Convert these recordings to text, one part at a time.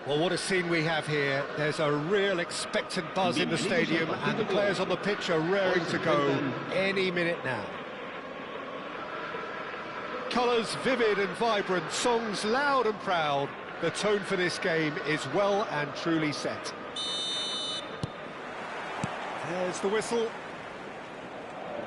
Well, what a scene we have here. There's a real expectant buzz in the stadium, and the players on the pitch are raring to go any minute now. Colours vivid and vibrant, songs loud and proud. The tone for this game is well and truly set. There's the whistle.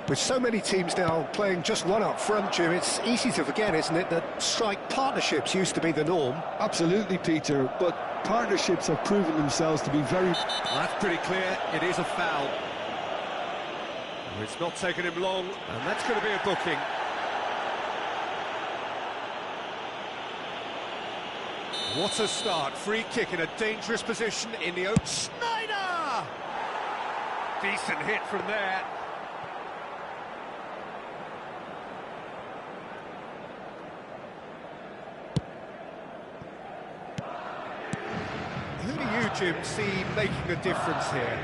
With so many teams now playing just one up front, Jim, it's easy to forget, isn't it, that strike partnerships used to be the norm. Absolutely, Peter, but partnerships have proven themselves to be very... Well, that's pretty clear. It is a foul. It's not taken him long, and that's going to be a booking. What a start. Free kick in a dangerous position in the open. Sneijder! Decent hit from there. Who do you, Jim, see making a difference here?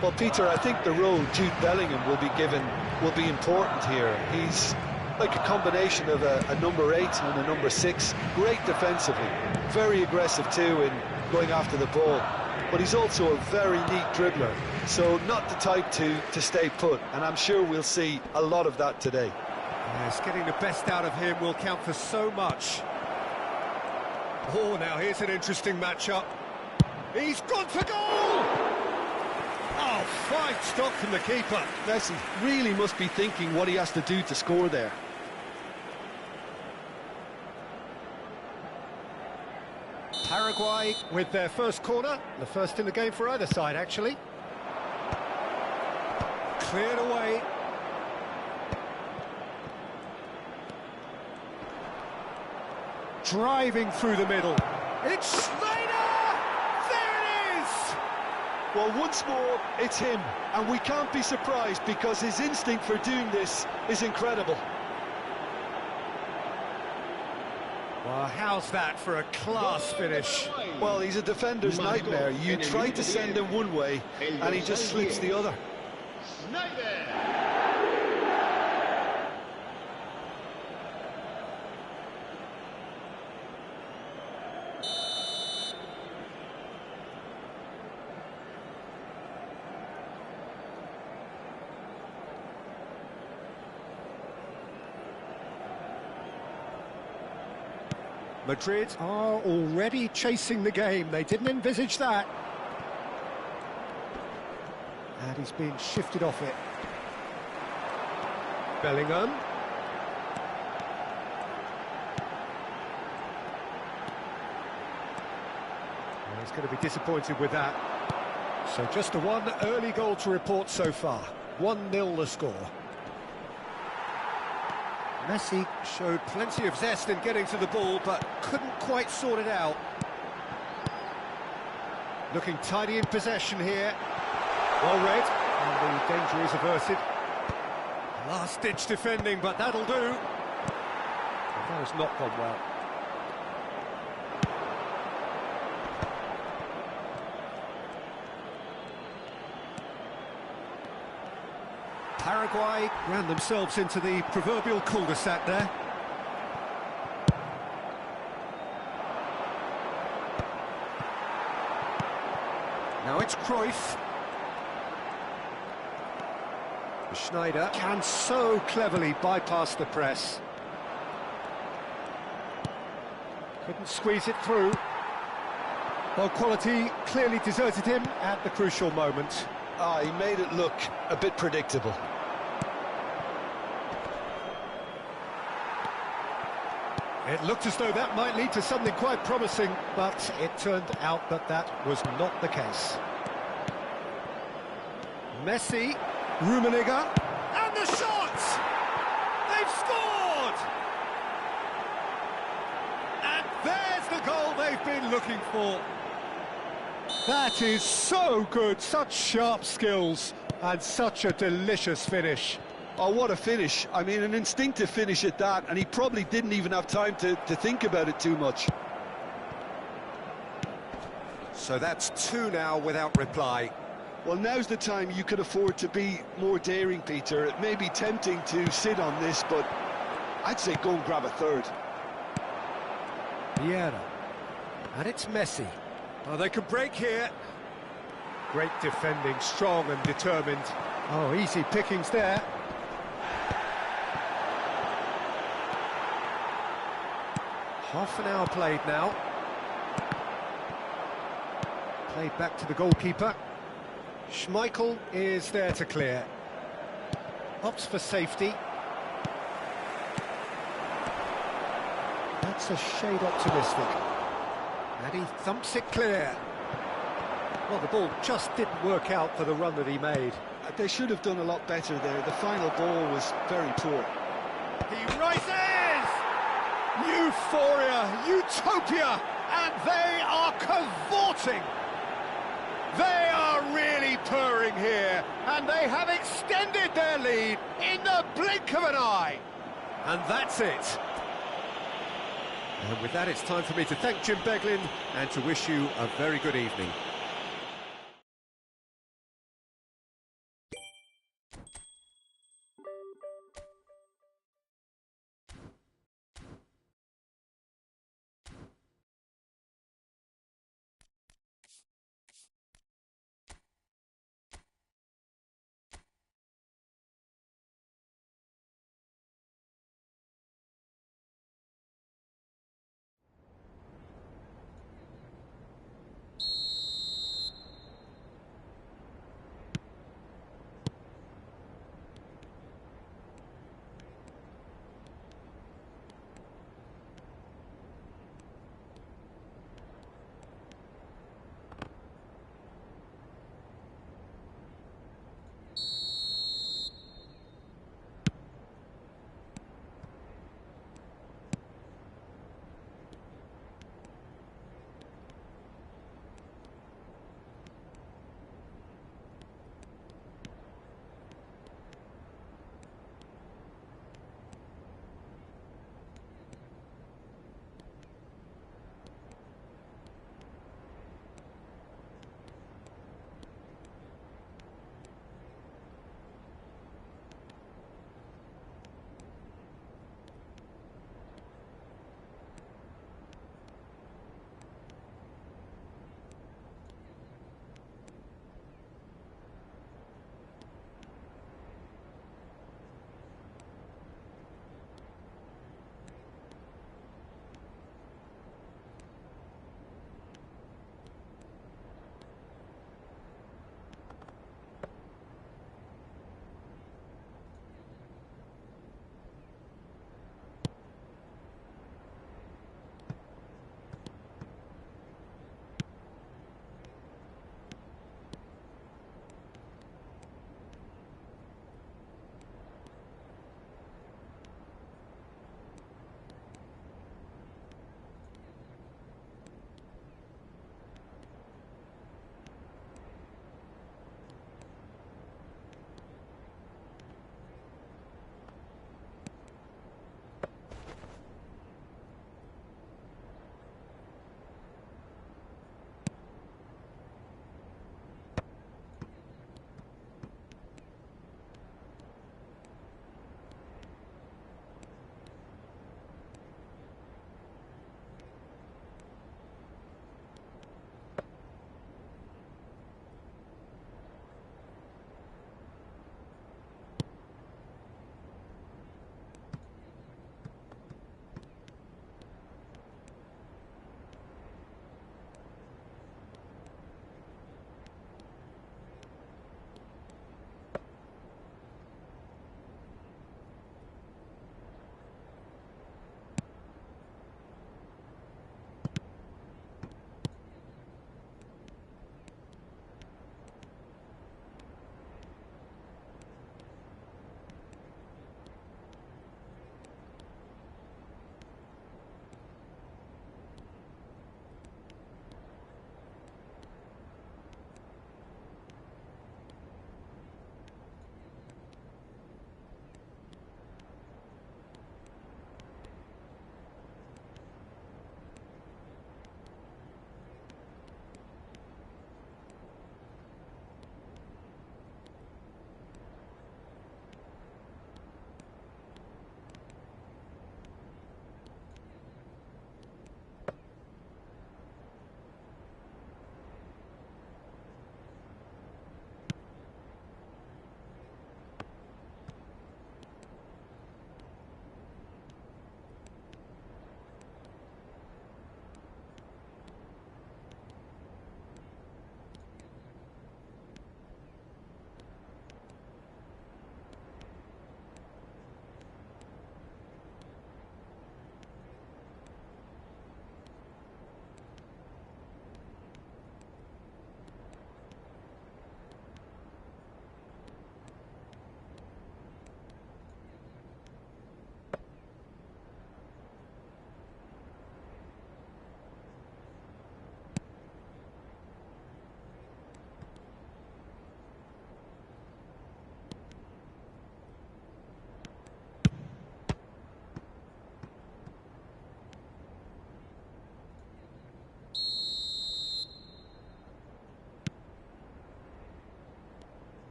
Well, Peter, I think the role Jude Bellingham will be given will be important here. He's like a combination of a number 8 and a number 6. Great defensively, very aggressive too in going after the ball. But he's also a very neat dribbler, so not the type to stay put, and I'm sure we'll see a lot of that today. Yes, getting the best out of him will count for so much. Oh, now here's an interesting matchup. He's gone for goal! Oh, fine stop from the keeper. Messi really must be thinking what he has to do to score there. Paraguay with their first corner, the first in the game for either side, actually. Cleared away. Driving through the middle. It's Sneijder! There it is! Well, once more, it's him, and we can't be surprised because his instinct for doing this is incredible. Well, how's that for a class finish? Well, he's a defender's nightmare. You try to send him one way, and he just slips the other. Madrid are already chasing the game. They didn't envisage that. And he's been shifted off it. Bellingham. Well, he's going to be disappointed with that. So just the one early goal to report so far. 1-0 the score. Messi showed plenty of zest in getting to the ball, but couldn't quite sort it out. Looking tidy in possession here. Well read, and the danger is averted. Last-ditch defending, but that'll do. That has not gone well. Paraguay ran themselves into the proverbial cul-de-sac there. Now it's Cruyff. Sneijder can so cleverly bypass the press. Couldn't squeeze it through. Well, quality clearly deserted him at the crucial moment. He made it look a bit predictable. It looked as though that might lead to something quite promising, but it turned out that that was not the case. Messi, Rummenigge, and the shot! They've scored! And there's the goal they've been looking for. That is so good, such sharp skills, and such a delicious finish. Oh, what a finish. I mean, an instinctive finish at that, and he probably didn't even have time to think about it too much. So that's 2 now without reply. Well, now's the time you could afford to be more daring, Peter. It may be tempting to sit on this, but I'd say go and grab a third. Vieira. And it's Messi. Oh, they can break here. Great defending, strong and determined. Oh, easy pickings there. Half an hour played now. Played back to the goalkeeper. Schmeichel is there to clear. Opts for safety. That's a shade optimistic. And he thumps it clear. Well, the ball just didn't work out for the run that he made. They should have done a lot better there. The final ball was very poor. He rises! Euphoria, utopia, and they are cavorting. They are really purring here, and they have extended their lead in the blink of an eye. And that's it. And with that, it's time for me to thank Jim Beglin and to wish you a very good evening.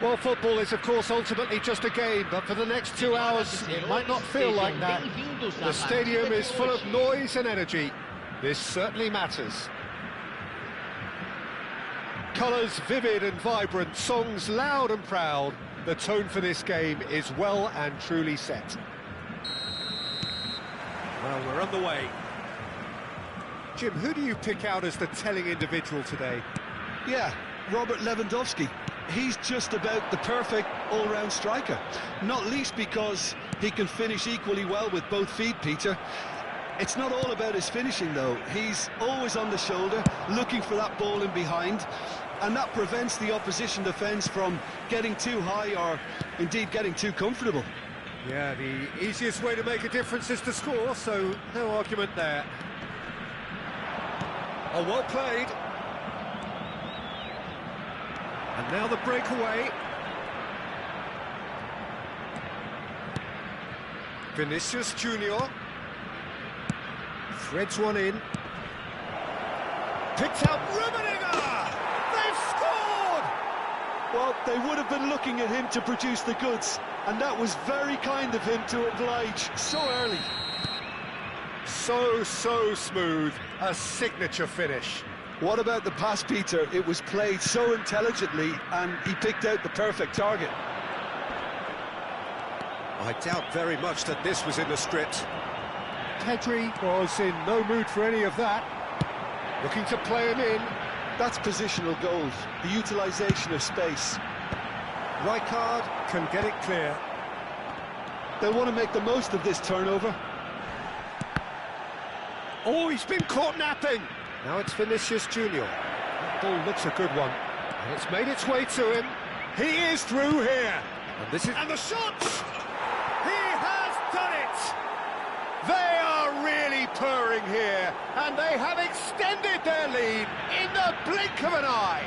Well, football is, of course, ultimately just a game, but for the next 2 hours, it might not feel like that. The stadium is full of noise and energy. This certainly matters. Colours vivid and vibrant, songs loud and proud. The tone for this game is well and truly set. Well, we're on the way. Jim, who do you pick out as the telling individual today? Yeah, Robert Lewandowski. He's just about the perfect all-round striker. Not least because he can finish equally well with both feet, Peter. It's not all about his finishing, though. He's always on the shoulder, looking for that ball in behind, and that prevents the opposition defence from getting too high or, indeed, getting too comfortable. Yeah, the easiest way to make a difference is to score, so no argument there. Oh, well played. And now the breakaway. Vinicius Junior threads one in. Picked out Rummenigge! They've scored! Well, they would have been looking at him to produce the goods, and that was very kind of him to oblige so early. So smooth, a signature finish. What about the pass, Peter? It was played so intelligently, and he picked out the perfect target. I doubt very much that this was in the script. Pedri was in no mood for any of that. Looking to play him in. That's positional goals, the utilisation of space. Rijkaard can get it clear. They'll want to make the most of this turnover. Oh, he's been caught napping. Now it's Vinicius Junior. That ball looks a good one. And it's made its way to him. He is through here. And this is... And the shot! He has done it! They are really purring here. And they have extended their lead in the blink of an eye.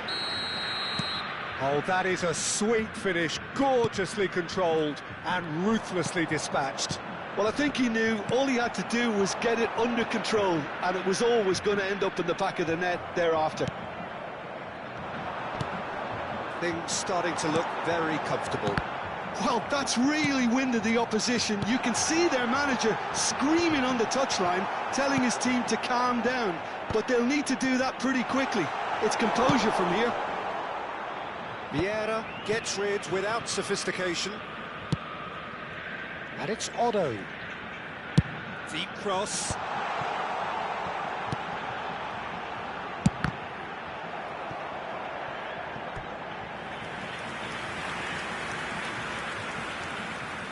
Oh, that is a sweet finish. Gorgeously controlled and ruthlessly dispatched. Well, I think he knew all he had to do was get it under control, and it was always going to end up in the back of the net thereafter. Things starting to look very comfortable. Well, that's really winded the opposition. You can see their manager screaming on the touchline, telling his team to calm down, but they'll need to do that pretty quickly. It's composure from here. Vieira gets rid without sophistication. And it's Otto. Deep cross.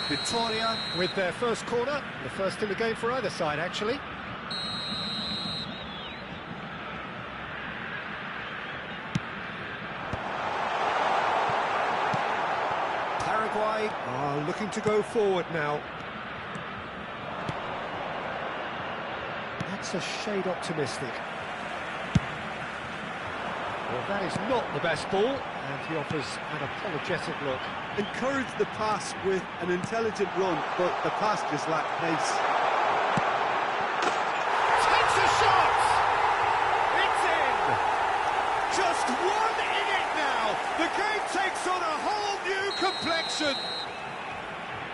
Vitória with their first corner, the first in the game for either side, actually. Paraguay are looking to go forward now. That's a shade optimistic. Well, that is not the best ball, and he offers an apologetic look. Encouraged the pass with an intelligent run, but the pass just lacked pace. Takes a shot! It's in! Just one in it now! The game takes on a whole new complexion!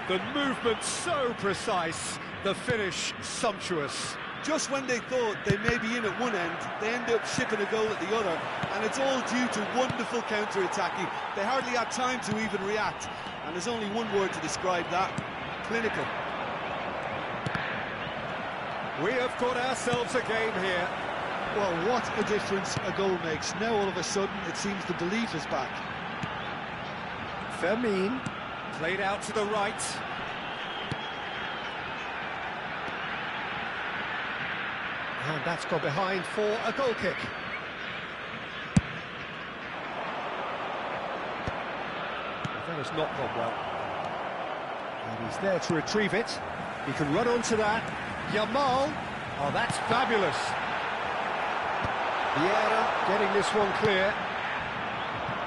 The movement so precise, the finish sumptuous. Just when they thought they may be in at one end, they end up shipping a goal at the other, and it's all due to wonderful counter-attacking. They hardly had time to even react, and there's only one word to describe that: clinical. We have got ourselves a game here. Well, what a difference a goal makes. Now all of a sudden it seems the belief is back. Fermin played out to the right. And that's gone behind for a goal kick. That has not gone well. And he's there to retrieve it. He can run onto that. Yamal. Oh, that's fabulous. Vieira getting this one clear.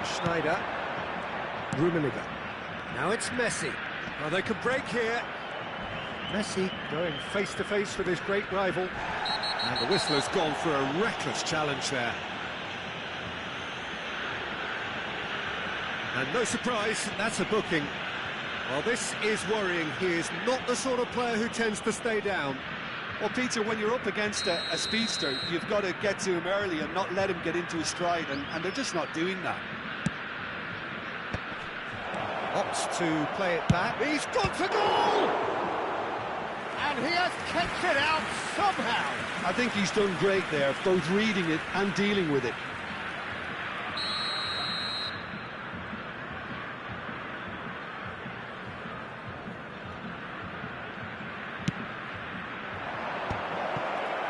Schneider. Rummenigge. Now it's Messi. Oh, they can break here. Messi going face-to-face with his great rival. And the whistler's gone for a reckless challenge there. And no surprise, that's a booking. Well, this is worrying. He is not the sort of player who tends to stay down. Well, Peter, when you're up against a speedster, you've got to get to him early and not let him get into his stride, and they're just not doing that. Opts to play it back. He's gone for goal! And he has kept it out somehow. I think he's done great there, both reading it and dealing with it.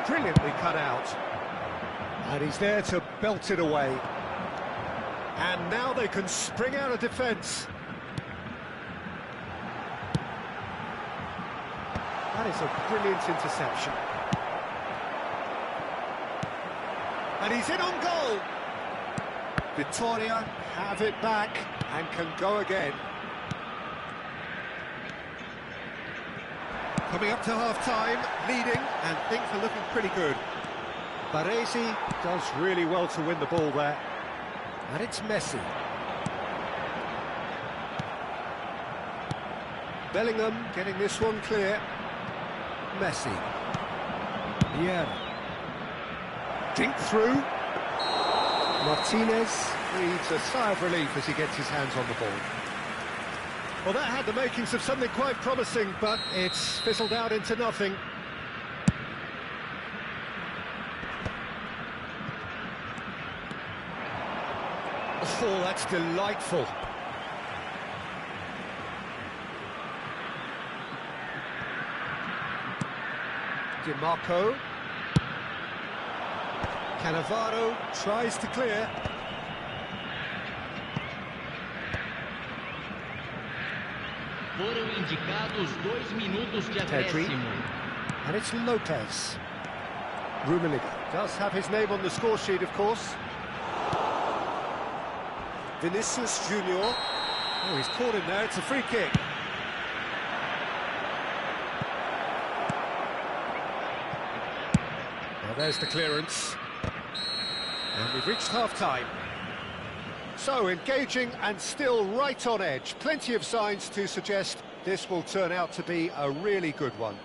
Brilliantly cut out. And he's there to belt it away. And now they can spring out of defence. That is a brilliant interception. And he's in on goal. Vitoria have it back and can go again. Coming up to half-time, leading, and things are looking pretty good. Baresi does really well to win the ball there. And it's Messi. Bellingham getting this one clear. Messi. Yeah. Dink through. Martinez breathes a sigh of relief as he gets his hands on the ball. Well, that had the makings of something quite promising, but it's fizzled out into nothing. Oh, that's delightful. DiMarco. Cannavaro tries to clear. Foram indicados 2 minutos de acréscimo. And it's Lopez. Rummenigge does have his name on the score sheet, of course. Vinicius Junior. Oh, he's caught him there. It's a free kick. Well, there's the clearance. And we've reached half-time. So, engaging and still right on edge. Plenty of signs to suggest this will turn out to be a really good one.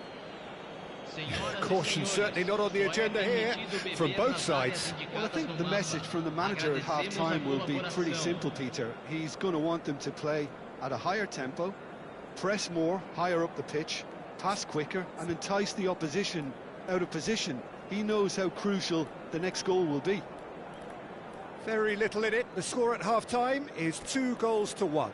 Caution certainly not on the agenda here from both sides. Well, I think the message from the manager at half-time will be pretty simple, Peter. He's going to want them to play at a higher tempo, press more, higher up the pitch, pass quicker, and entice the opposition out of position. He knows how crucial the next goal will be. Very little in it. The score at half-time is 2-1.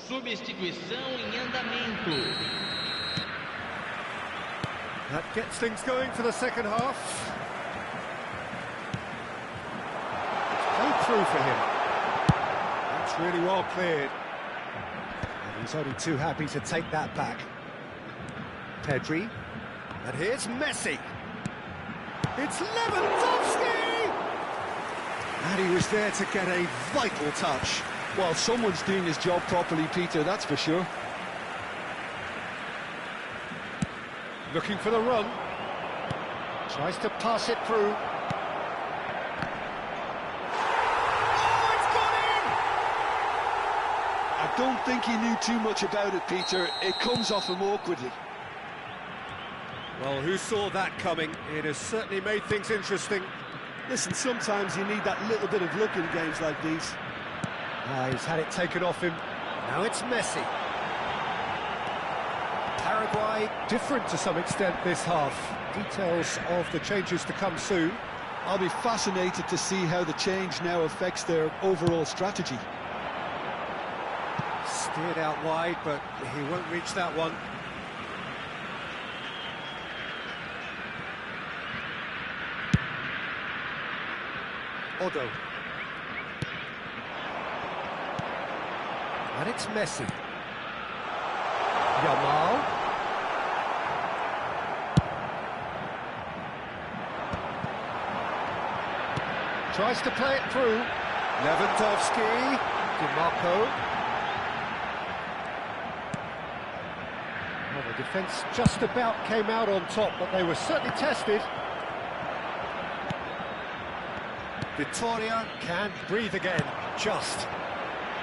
Substituição em andamento. That gets things going for the second half. It's played through for him. That's really well cleared. And he's only too happy to take that back. Pedri. And here's Messi. It's Lewandowski! And he was there to get a vital touch. Well, someone's doing his job properly, Peter, that's for sure. Looking for the run. Tries to pass it through. Oh, it's gone in! I don't think he knew too much about it, Peter. It comes off him awkwardly. Well, who saw that coming? It has certainly made things interesting. Listen, sometimes you need that little bit of luck in games like these. He's had it taken off him. Now it's Messi. Paraguay different to some extent this half. Details of the changes to come soon. I'll be fascinated to see how the change now affects their overall strategy. Steered out wide, but he won't reach that one. And it's Messi. Yamal. Tries to play it through. Lewandowski. DiMarco. Well, the defence just about came out on top, but they were certainly tested. Vittoria can't breathe again, just.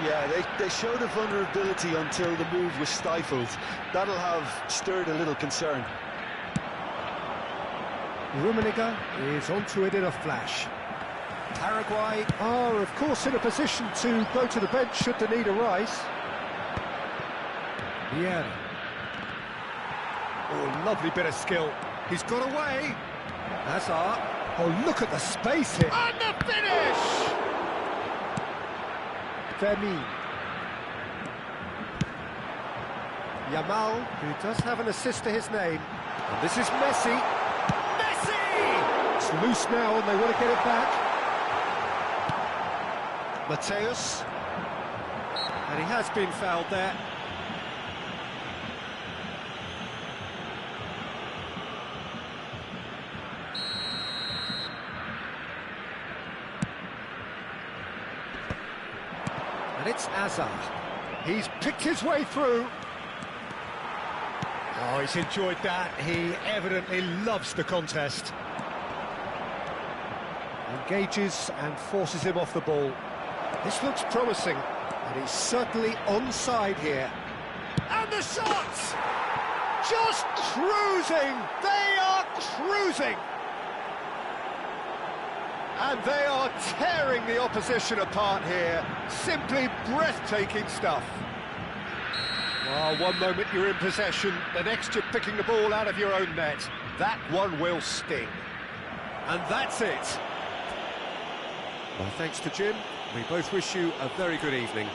Yeah, they showed a vulnerability until the move was stifled. That'll have stirred a little concern. Rummenigge is onto it in a flash. Paraguay are, of course, in a position to go to the bench should the need arise. Vieira. Oh, lovely bit of skill. He's got away. Hazard. Oh, look at the space here. And the finish! Vermin. Yamal, who does have an assist to his name. And this is Messi. Messi! It's loose now and they want to get it back. Mateus. And he has been fouled there. And it's Hazard. He's picked his way through. Oh, he's enjoyed that. He evidently loves the contest. Engages and forces him off the ball. This looks promising, and he's certainly onside here. And the shots! Just cruising! They are cruising! And they are tearing the opposition apart here. Simply breathtaking stuff. Well, one moment you're in possession, the next you're picking the ball out of your own net. That one will sting. And that's it. Well, thanks to Jim. We both wish you a very good evening.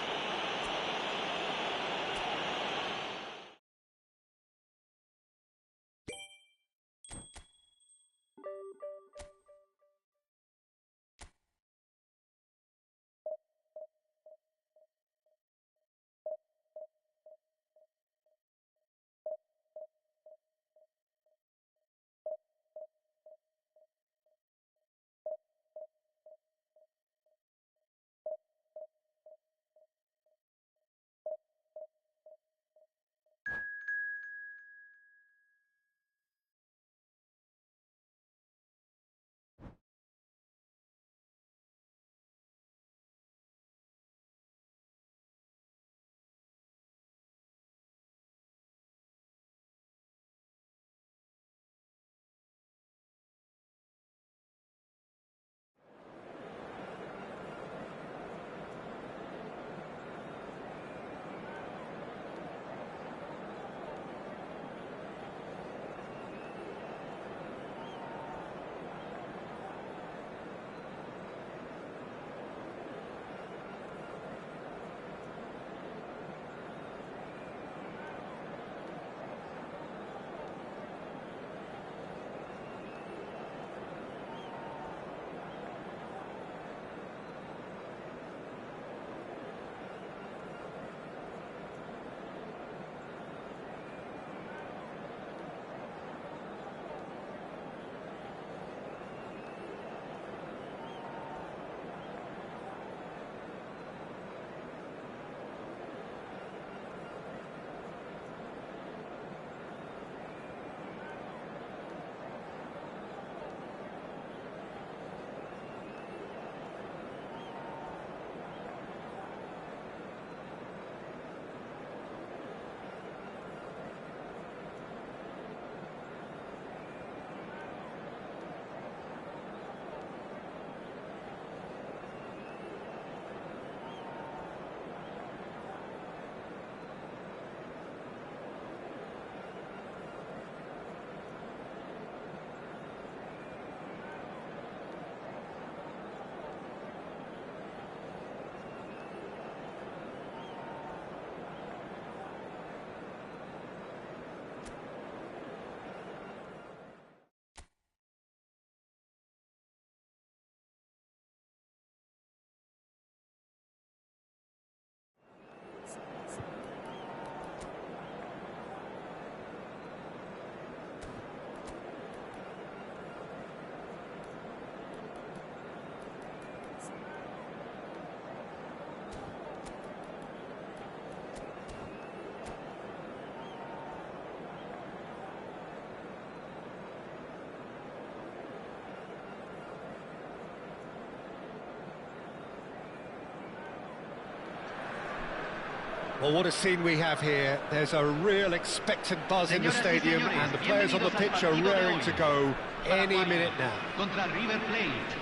Well, what a scene we have here. There's a real expectant buzz in the stadium, and the players on the pitch are raring to go any minute now. Contra River Plate.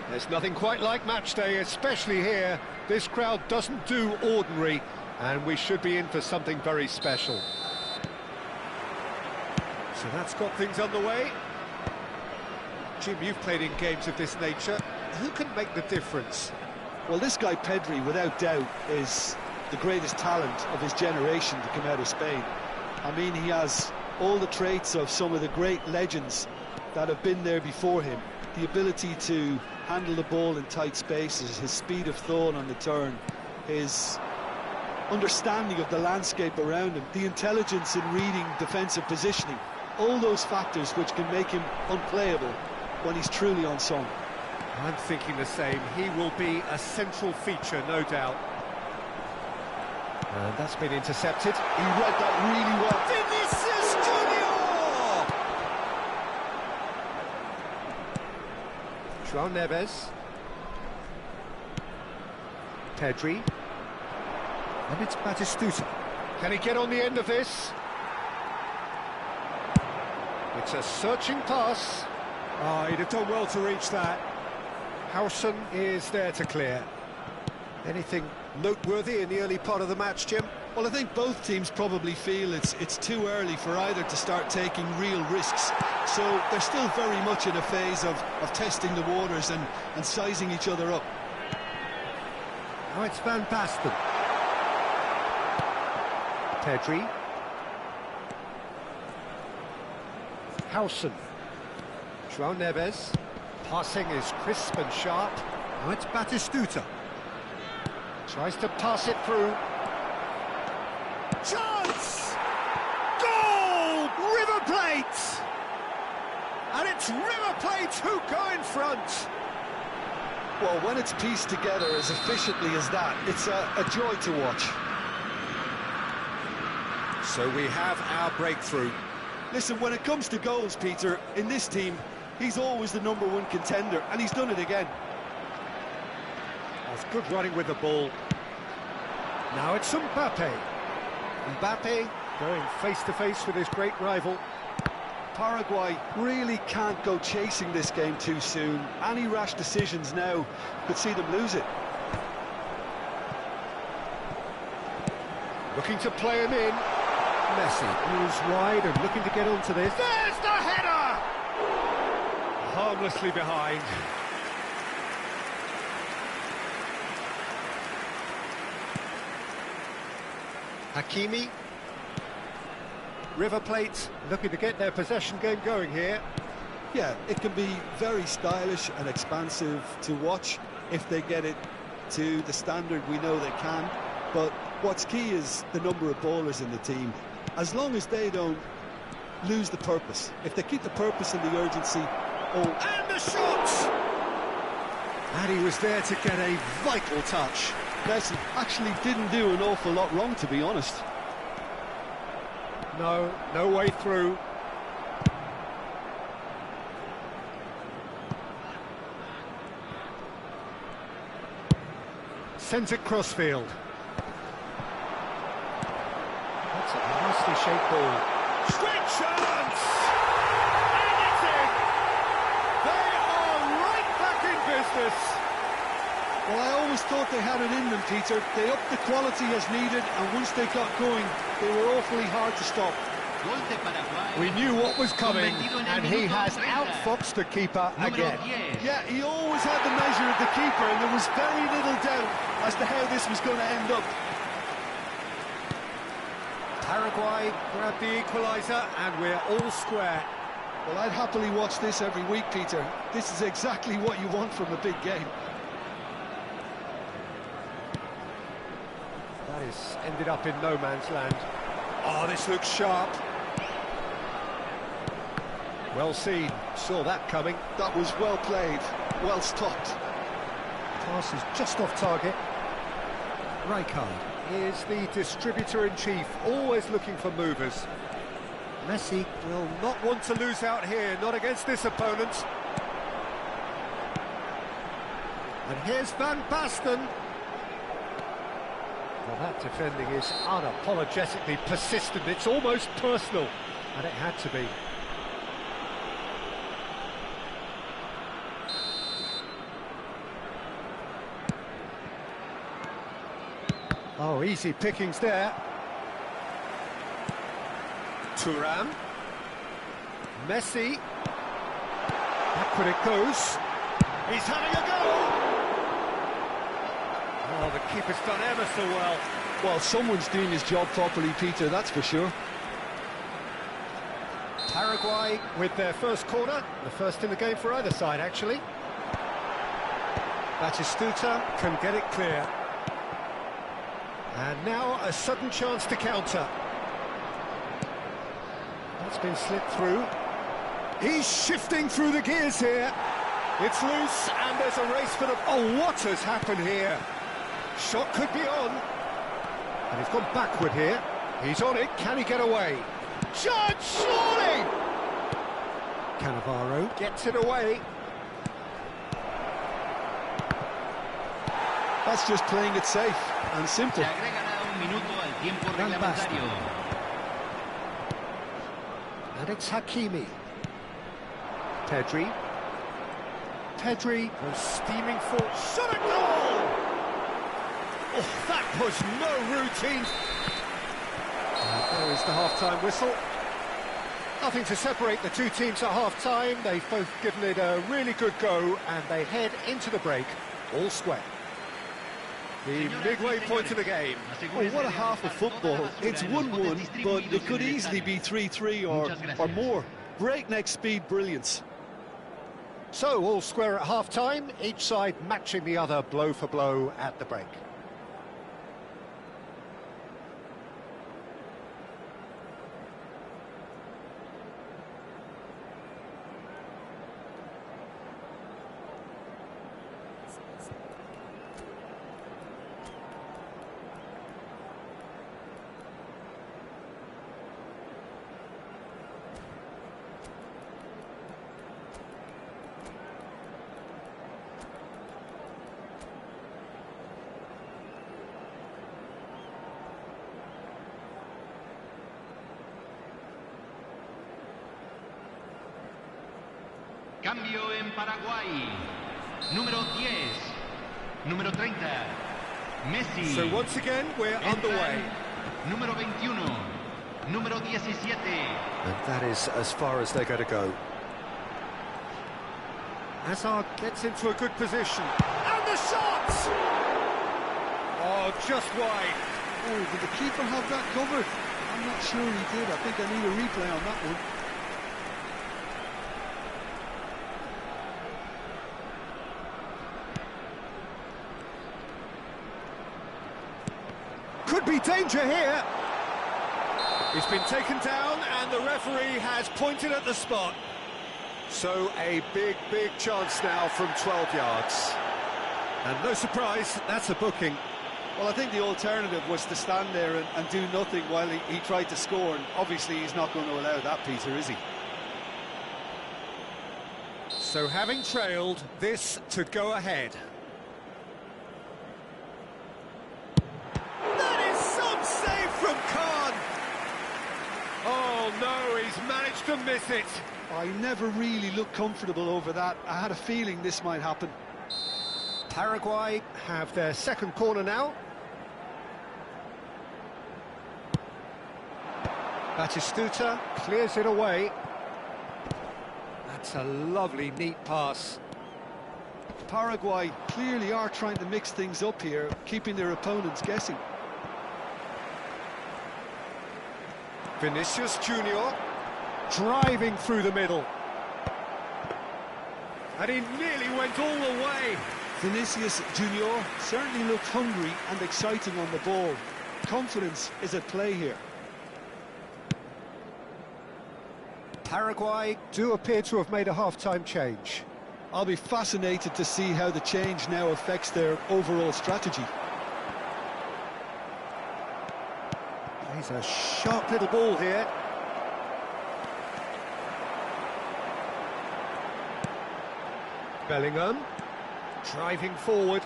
There's nothing quite like match day, especially here. This crowd doesn't do ordinary, and we should be in for something very special. So that's got things underway. Jim, you've played in games of this nature. Who can make the difference? Well, this guy Pedri, without doubt, is the greatest talent of his generation to come out of Spain. I mean, he has all the traits of some of the great legends that have been there before him. The ability to handle the ball in tight spaces, his speed of thought on the turn, his understanding of the landscape around him, the intelligence in reading defensive positioning, all those factors which can make him unplayable when he's truly on song. I'm thinking the same. He will be a central feature, no doubt. And that's been intercepted. He read that really well. Vinicius Junior! João Neves. Pedri. And it's Batistuta. Can he get on the end of this? It's a searching pass. Oh, he'd have done well to reach that. Howson is there to clear. Anything noteworthy in the early part of the match, Jim? Well, I think both teams probably feel it's too early for either to start taking real risks. So they're still very much in a phase of testing the waters and sizing each other up. Now it's Van Basten. Pedri. Howson. João Neves. Passing is crisp and sharp. Now it's Batistuta. Tries to pass it through. Chance! Goal! River Plate! And it's River Plate who go in front. Well, when it's pieced together as efficiently as that, it's a joy to watch. So we have our breakthrough. Listen, when it comes to goals, Peter, in this team, he's always the #1 contender, and he's done it again. That's good running with the ball. Now it's Mbappe. Mbappe going face-to-face with his great rival. Paraguay really can't go chasing this game too soon. Any rash decisions now could see them lose it. Looking to play him in. Messi moves wide and looking to get onto this. There's the header! Harmlessly behind. Hakimi. River Plate looking to get their possession game going here. Yeah, it can be very stylish and expansive to watch if they get it to the standard we know they can. But what's key is the number of ballers in the team. As long as they don't lose the purpose, if they keep the purpose and the urgency. And the shot! And he was there to get a vital touch. Messi actually didn't do an awful lot wrong, to be honest. No way through. Sends it crossfield. That's a nicely shaped ball. Sweet chance! And it's in! They are right back in business. Well, I always thought they had it in them, Peter. They upped the quality as needed, and once they got going, they were awfully hard to stop. We knew what was coming, and he has outfoxed the keeper again. Yeah, he always had the measure of the keeper, and there was very little doubt as to how this was going to end up. Paraguay grabbed the equaliser, and we're all square. Well, I'd happily watch this every week, Peter. This is exactly what you want from a big game. That is ended up in no man's land. Oh, this looks sharp. Well seen, saw that coming. That was well played, well stopped. Pass is just off target. Rijkaard is the distributor-in-chief, always looking for movers. Messi will not want to lose out here, not against this opponent. And here's Van Basten. Well, That defending is unapologetically persistent. It's almost personal, and it had to be. Oh, easy pickings there. Thuram. Messi. Backward it goes. He's having a go! Oh, the keeper's done ever so well. Well, someone's doing his job properly, Peter, that's for sure. Paraguay with their first corner, the first in the game for either side, actually. Batistuta can get it clear. And now a sudden chance to counter. That's been slipped through. He's shifting through the gears here. It's loose, and there's a race for the... Oh, what has happened here? Shot could be on. And he's gone backward here. He's on it. Can he get away? Judge, surely! Cannavaro gets it away. That's just playing it safe and simple. Se agregará un minuto al tiempo reglamentario. And it's Hakimi. Pedri. Pedri goes steaming forward. Shot a goal! Oh, that was no routine. And there is the half-time whistle. Nothing to separate the two teams at half-time. They've both given it a really good go, and they head into the break all square. The midway point of the game. Oh, what a half of football. It's 1-1, but it could easily be 3-3 or more. Breakneck speed brilliance. So, all square at half-time, each side matching the other blow for blow at the break. Cambio en Paraguay. Número 10. Número 30. Messi. So once again, we're underway. Número 21. Número 17. And that is as far as they're going to go. Hazard gets into a good position. And the shot! Oh, just wide. Oh, did the keeper have that covered? I'm not sure he did. I think I need a replay on that one. Could be danger here. He's been taken down and the referee has pointed at the spot. So a big chance now from 12 yards. And no surprise, that's a booking. Well, I think the alternative was to stand there and do nothing while he tried to score, and obviously he's not going to allow that, Peter, is he? So having trailed, this to go ahead. From Khan. Oh no, he's managed to miss it. I never really looked comfortable over that. I had a feeling this might happen. Paraguay have their second corner now. Batistuta clears it away. That's a lovely, neat pass. Paraguay clearly are trying to mix things up here, keeping their opponents guessing. Vinicius Junior driving through the middle. And he nearly went all the way. Vinicius Junior certainly looked hungry and exciting on the ball. Confidence is at play here. Paraguay do appear to have made a half-time change. I'll be fascinated to see how the change now affects their overall strategy. He's a sharp little ball here. Bellingham driving forward.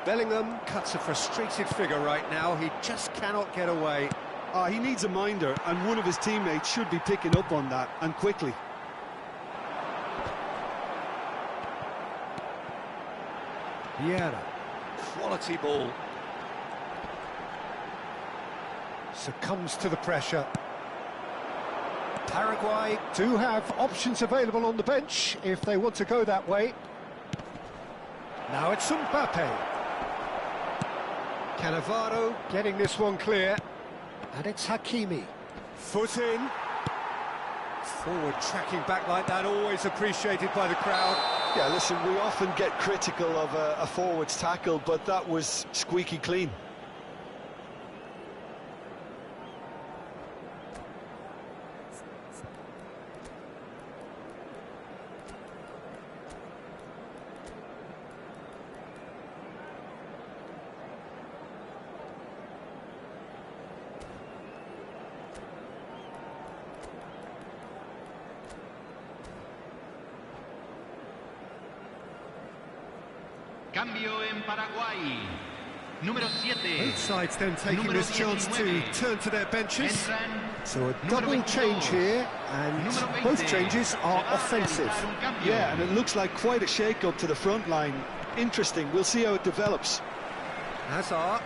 Bellingham cuts a frustrated figure right now. He just cannot get away. He needs a minder, and one of his teammates should be picking up on that, and quickly. Vieira, quality ball. Succumbs to the pressure. Paraguay do have options available on the bench if they want to go that way. Now it's Mbappe. Cannavaro getting this one clear. And it's Hakimi. Foot in. Forward tracking back like that, always appreciated by the crowd. Yeah, listen, we often get critical of a forward's tackle, but that was squeaky clean. Cambio en Paraguay. Número 7. Both sides then taking Número this chance to 19. turn to their benches. Entran So a número double 22. change here, and Número 20. both changes are Se va a offensive. realizar un cambio. Yeah, and it looks like quite a shake-up to the front line. Interesting, we'll see how it develops. Hazard.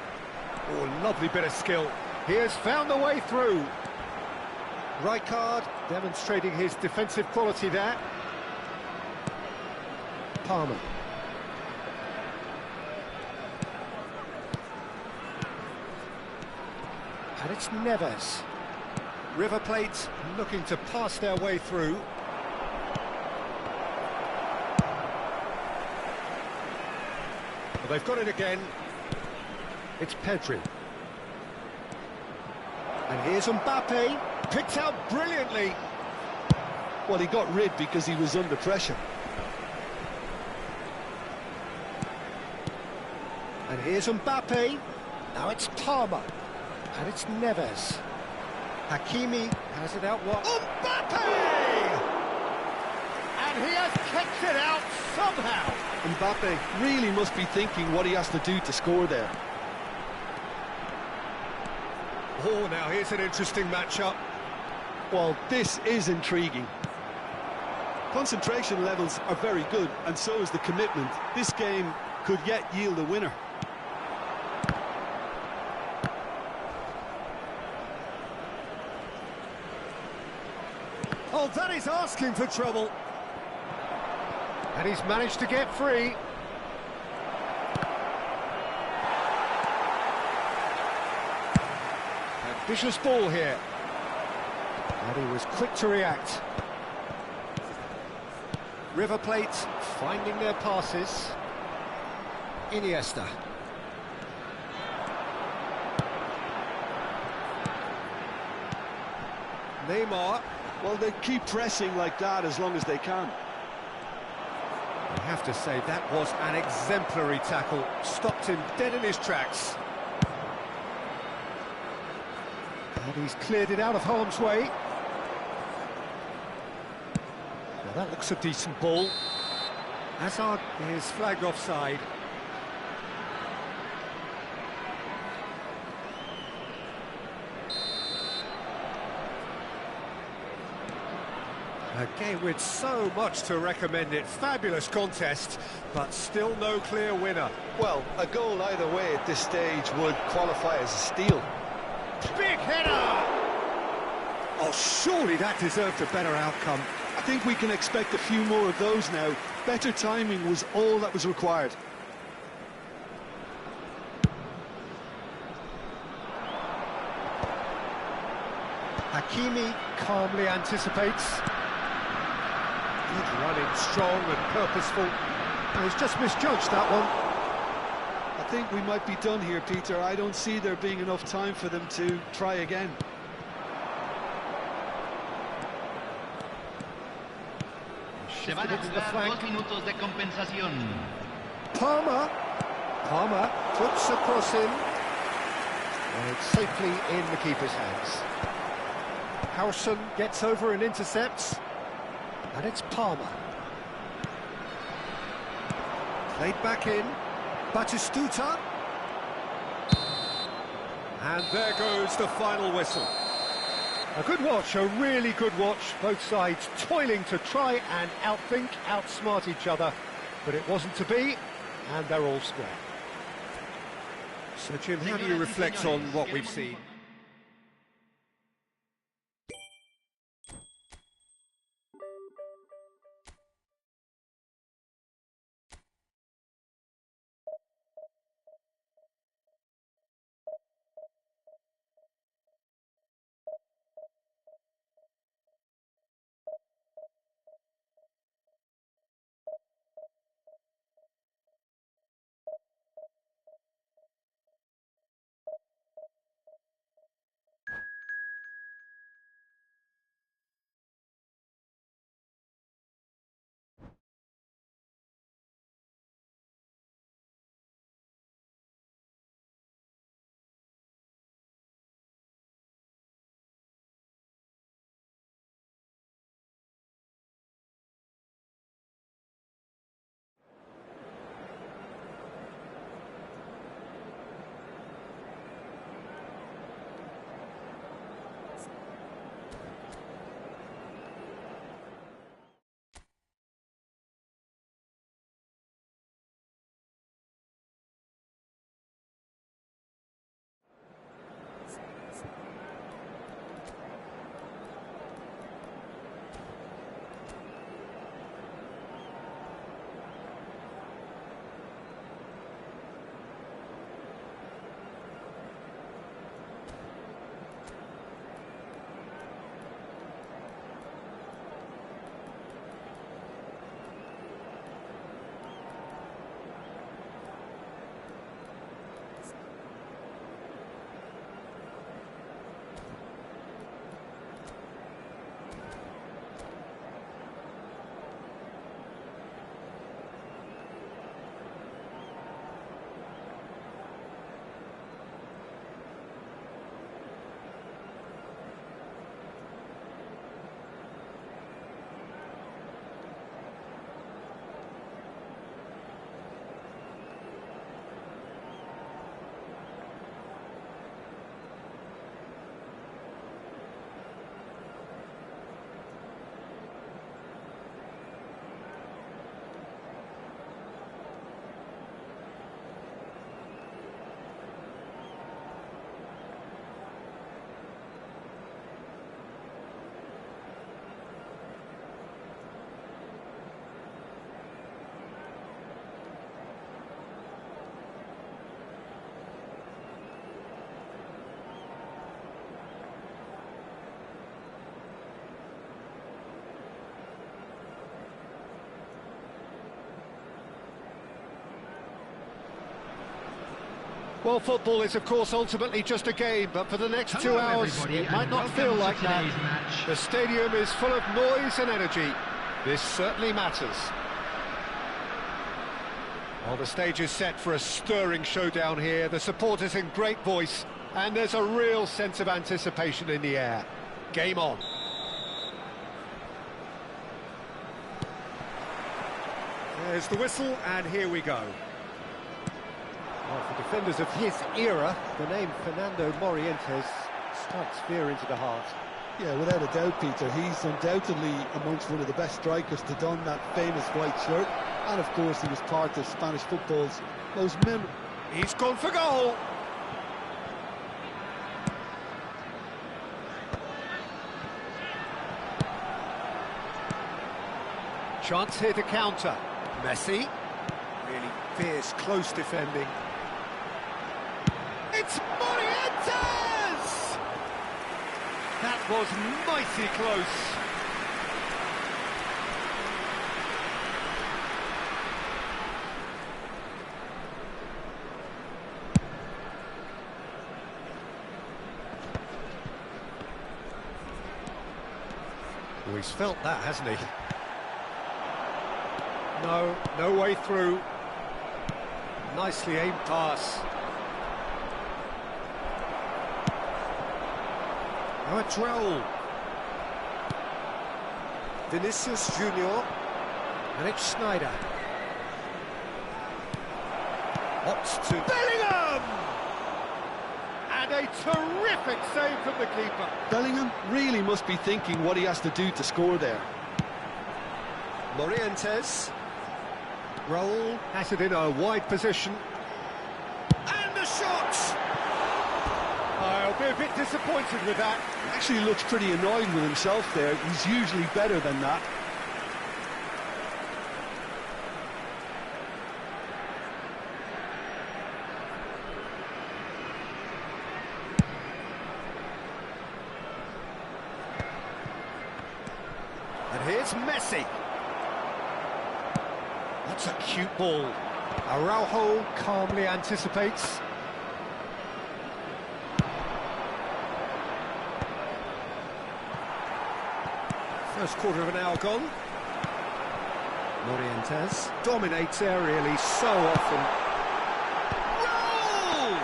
Oh, lovely bit of skill. He has found the way through. Rijkaard demonstrating his defensive quality there. Palmer. And it's Neves. River Plate looking to pass their way through. Well, they've got it again. It's Pedri. And here's Mbappe. Picked out brilliantly. Well, he got rid because he was under pressure. And here's Mbappe. Now it's Palmer. And it's Neves. Hakimi has it out wide. Mbappe! And he has kicked it out somehow. Mbappe really must be thinking what he has to do to score there. Oh, now here's an interesting matchup. Well, this is intriguing. Concentration levels are very good, and so is the commitment. This game could yet yield a winner. Oh, that is asking for trouble. And he's managed to get free. Ambitious ball here. And he was quick to react. River Plate finding their passes. Iniesta. Neymar. Well, they keep pressing like that as long as they can. I have to say, that was an exemplary tackle. Stopped him dead in his tracks. And he's cleared it out of harm's way. Now that looks a decent ball. Hazard is flagged offside. A game with so much to recommend it. Fabulous contest, but still no clear winner. Well, a goal either way at this stage would qualify as a steal. Big header! Oh, surely that deserved a better outcome. I think we can expect a few more of those now. Better timing was all that was required. Hakimi calmly anticipates. Good running, strong and purposeful. And he's just misjudged that one. I think we might be done here, Peter. I don't see there being enough time for them to try again. Se van a jugar 2 minutos de compensación. Palmer puts a cross in. And it's safely in the keeper's hands. Howson gets over and intercepts. And it's Palmer. Played back in. Batistuta. And there goes the final whistle. A good watch, a really good watch. Both sides toiling to try and outthink, outsmart each other. But it wasn't to be, and they're all square. So, Jim, how do you reflect on what we've seen? Well, football is, of course, ultimately just a game, but for the next 2 hours, it might not feel like that. The stadium is full of noise and energy. This certainly matters. Well, the stage is set for a stirring showdown here. The supporters in great voice, and there's a real sense of anticipation in the air. Game on. There's the whistle, and here we go. Well, for defenders of his era, the name Fernando Morientes strikes fear into the heart. Yeah, without a doubt, Peter. He's undoubtedly amongst one of the best strikers to don that famous white shirt. And, of course, he was part of Spanish football's most memorable... He's gone for goal! Chance here to counter. Messi. Really fierce, close defending. It's Morientes! That was mighty close. Oh, he's felt that, hasn't he? No way through. Nicely aimed pass. Now a Joel. Vinicius Junior. And it's Schneider. Opts to Bellingham! And a terrific save from the keeper. Bellingham really must be thinking what he has to do to score there. Morientes. Raul has it in a wide position. And the shot! I'll be a bit disappointed with that. Actually looks pretty annoyed with himself there. He's usually better than that. And here's Messi. That's a cute ball. Araujo calmly anticipates. First quarter of an hour gone. Morientes dominates aerially so often. Goal!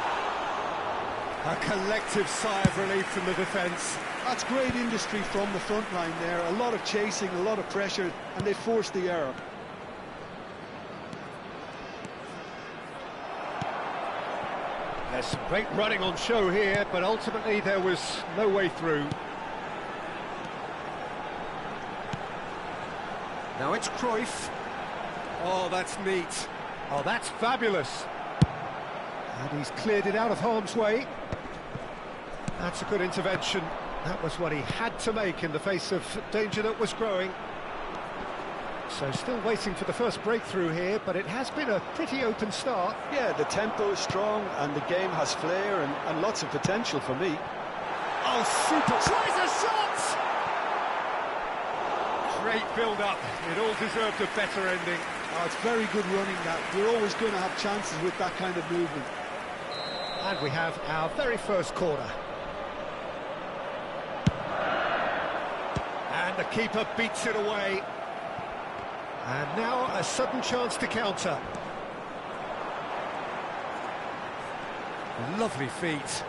A collective sigh of relief from the defence. That's great industry from the front line there. A lot of chasing, a lot of pressure, and they forced the error. There's some great running on show here, but ultimately there was no way through. Now it's Cruyff. Oh, that's neat. Oh, that's fabulous. And he's cleared it out of harm's way. That's a good intervention. That was what he had to make in the face of danger that was growing. So still waiting for the first breakthrough here, but it has been a pretty open start. Yeah, the tempo is strong and the game has flair and lots of potential for me. Oh, super! Tries a shot! Great build-up. It all deserved a better ending. Oh, it's very good running that. You're always going to have chances with that kind of movement. And we have our very first corner. And the keeper beats it away. And now a sudden chance to counter. Lovely feet.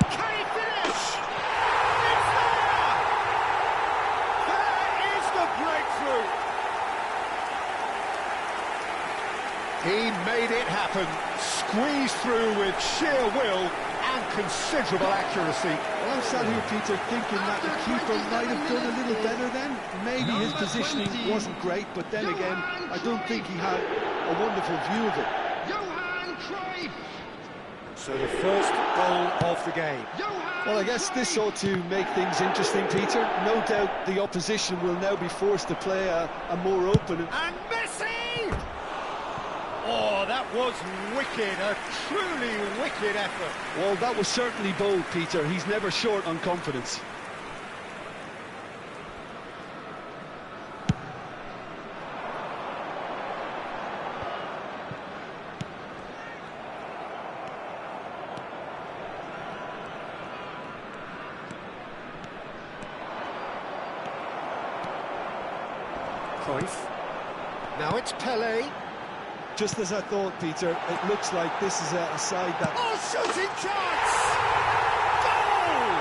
Can he finish? It's there! There is the breakthrough. He made it happen. Squeezed through with sheer will and considerable accuracy. Well, I'm sat here, Peter, thinking that the keeper might have done a little better then. Maybe his positioning wasn't great, but then again, I don't think he had a wonderful view of it. Johan Cruyff! So the first goal of the game. Well, I guess this ought to make things interesting, Peter. No doubt the opposition will now be forced to play a more open... And Messi! Oh, that was wicked, a truly wicked effort. Well, that was certainly bold, Peter. He's never short on confidence. Cruyff. Now it's Pelé. Just as I thought, Peter, it looks like this is a side that... Oh, shooting chance! Goal!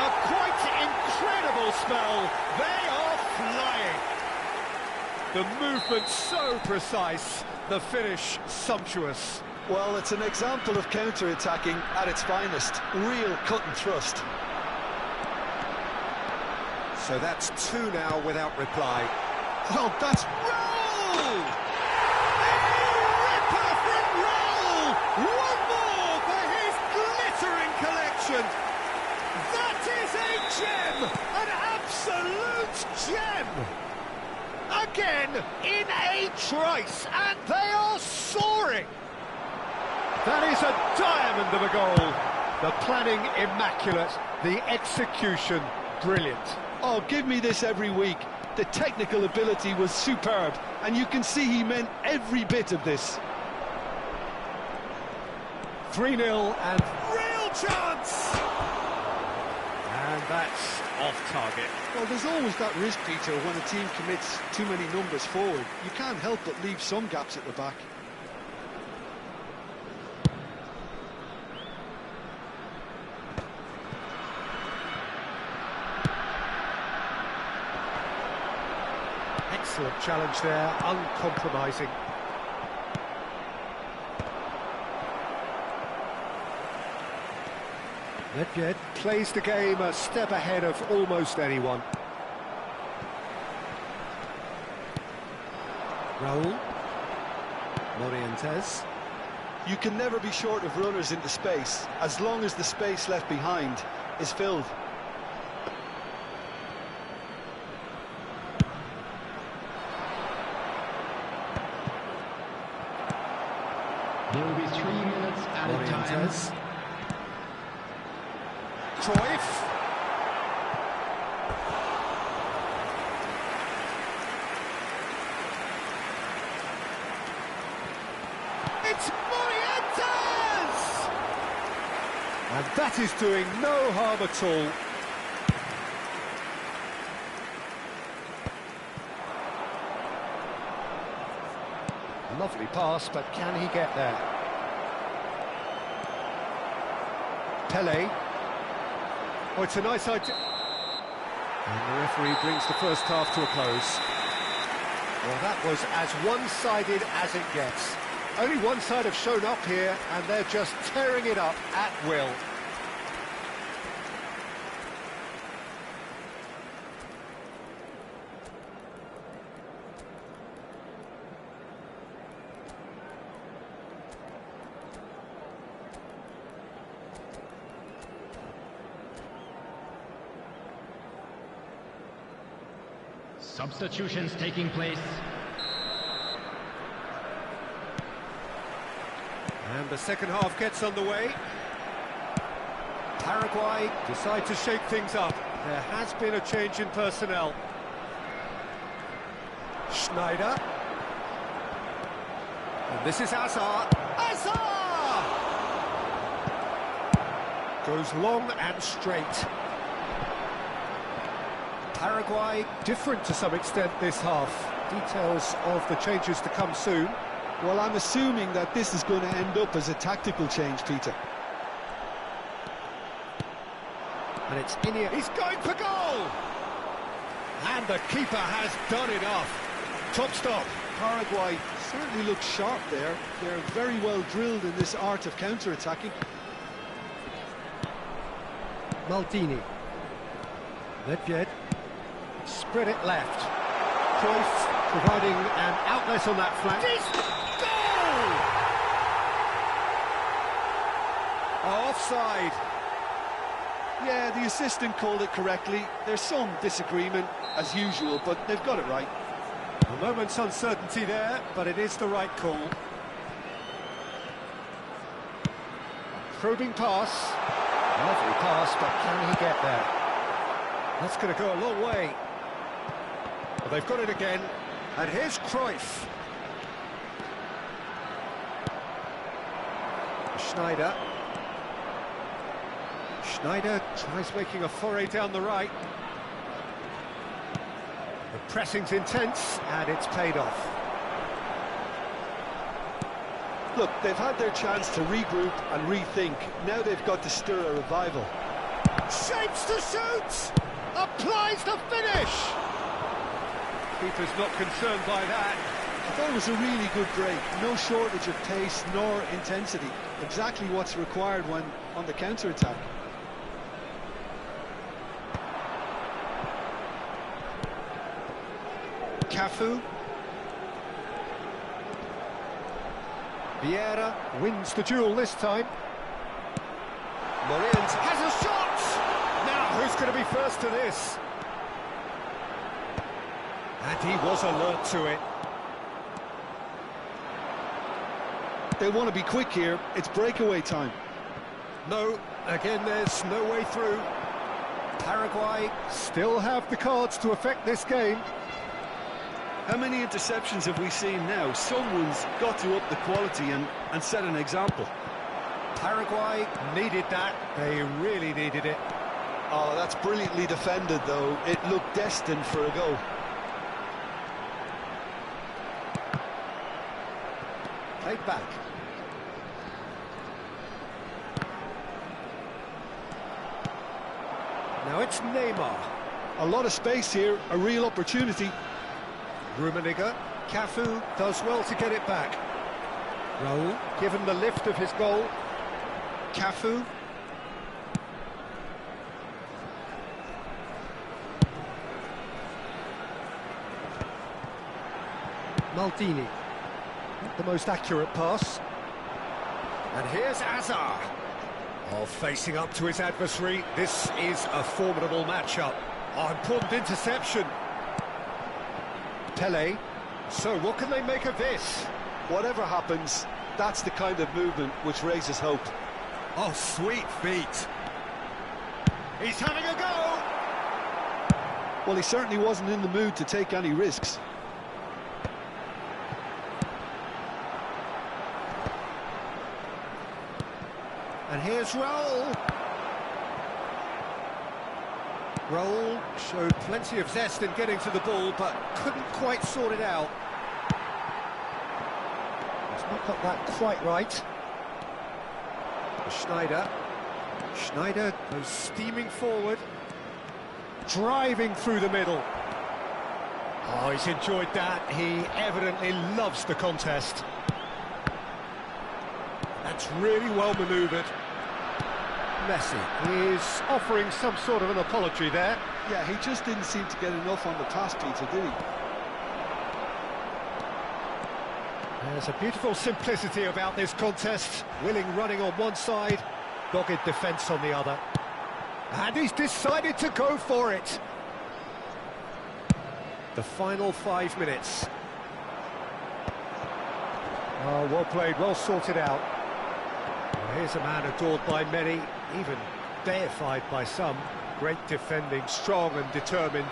A quite incredible spell. They are flying. The movement so precise, the finish sumptuous. Well, it's an example of counter-attacking at its finest. Real cut and thrust. So that's two now without reply. Oh, that's... Roll! Ripper from Raul! One more for his glittering collection. That is a gem! An absolute gem! Again, in a trice, and they are soaring! That is a diamond of a goal. The planning immaculate, the execution brilliant. Oh, give me this every week. The technical ability was superb, and you can see he meant every bit of this. 3-0 and real chance! And that's off target. Well, there's always that risk, Peter, when a team commits too many numbers forward. You can't help but leave some gaps at the back. Excellent challenge there, uncompromising. Nedved plays the game a step ahead of almost anyone. Raul. Morientes. You can never be short of runners into space, as long as the space left behind is filled. There will be 3 minutes added time. Cruyff. It's Morientes! And that is doing no harm at all. Lovely pass, but can he get there? Pele. Oh, it's a nice idea. And the referee brings the first half to a close. Well, that was as one-sided as it gets. Only one side have shown up here, and they're just tearing it up at will. Substitutions taking place. And the second half gets underway. Paraguay decide to shake things up. There has been a change in personnel. Schneider. And this is Hazard. Hazard! Goes long and straight. Paraguay different to some extent this half. Details of the changes to come soon. Well, I'm assuming that this is going to end up as a tactical change, Peter. And it's in here. He's going for goal! And the keeper has done enough. Top stop. Paraguay certainly looks sharp there. They're very well drilled in this art of counter-attacking. Maldini. Nedved. Spread it left. Cruyff providing an outlet on that flank. Goal! Offside. Yeah, the assistant called it correctly. There's some disagreement, as usual, but they've got it right. A moment's uncertainty there, but it is the right call. Probing pass. Lovely pass, but can he get there? That's going to go a long way. Well, they've got it again. And here's Cruyff. Schneider. Schneider tries making a foray down the right. The pressing's intense, and it's paid off. Look, they've had their chance to regroup and rethink. Now they've got to stir a revival. Shapes to shoot! Applies the finish! Keeper's not concerned by that. I thought it was a really good break. No shortage of pace nor intensity. Exactly what's required when on the counter-attack. Cafu. Vieira wins the duel this time. Morientes has a shot! Now, who's going to be first to this? And he was alert to it. They want to be quick here. It's breakaway time. No, again, there's no way through. Paraguay still have the cards to affect this game. How many interceptions have we seen now? Someone's got to up the quality and set an example. Paraguay needed that. They really needed it. Oh, that's brilliantly defended, though. It looked destined for a goal. Played back. Now it's Neymar. A lot of space here, a real opportunity. Rummenigge. Cafu does well to get it back. Raul given the lift of his goal. Cafu. Maldini. Not the most accurate pass. And here's Azar. Oh, facing up to his adversary. This is a formidable matchup. Oh, important interception. Pele. So, what can they make of this? Whatever happens, that's the kind of movement which raises hope. Oh, sweet feet. He's having a go! Well, he certainly wasn't in the mood to take any risks. And here's Raul. Raul showed plenty of zest in getting to the ball, but couldn't quite sort it out. He's not got that quite right. Schneider. Schneider goes steaming forward. Driving through the middle. Oh, he's enjoyed that. He evidently loves the contest. That's really well manoeuvred. Messi is offering some sort of an apology there. Yeah, he just didn't seem to get enough on the pass, Peter, did he? There's a beautiful simplicity about this contest. Willing running on one side, dogged defence on the other. And he's decided to go for it. The final 5 minutes. Oh, well played, well sorted out. Well, here's a man adored by many, even deified by some. Great defending, strong and determined.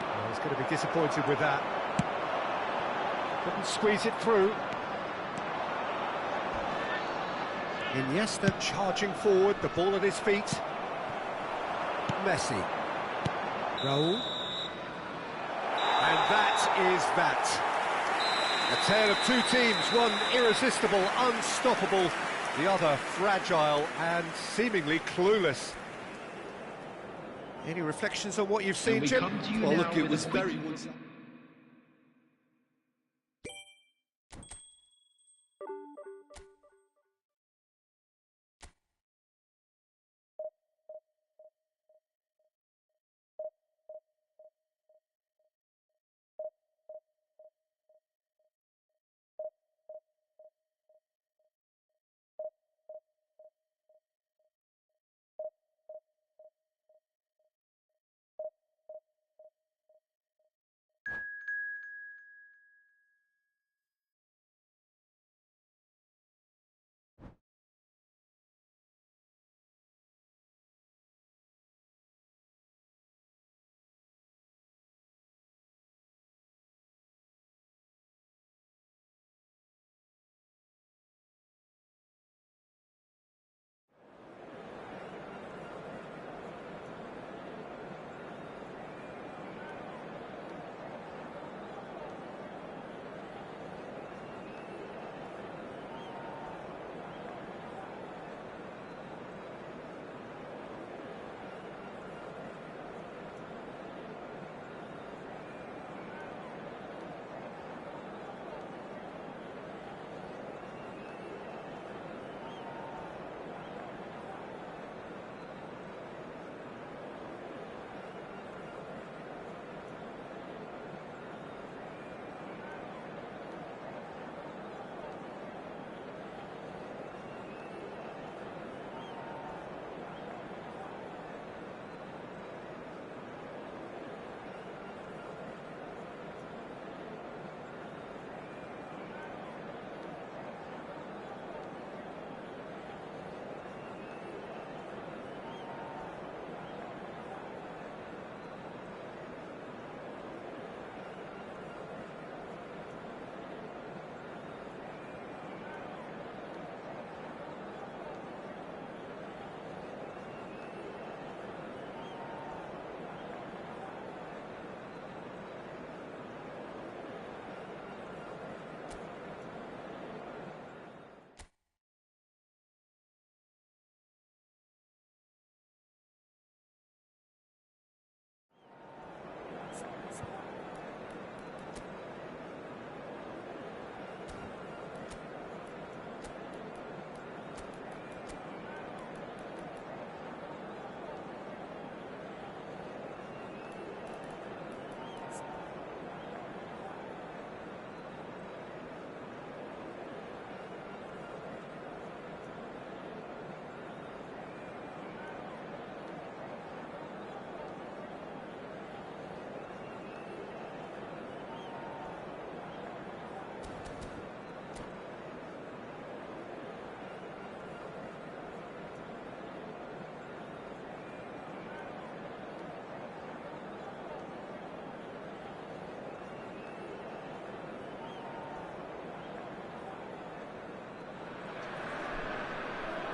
Well, he's going to be disappointed with that. Couldn't squeeze it through. Iniesta charging forward, the ball at his feet. Messi. Raul. And that is that. A tale of two teams, one irresistible, unstoppable, the other fragile and seemingly clueless. Any reflections on what you've seen, Jim? Well, look, it was very one-sided.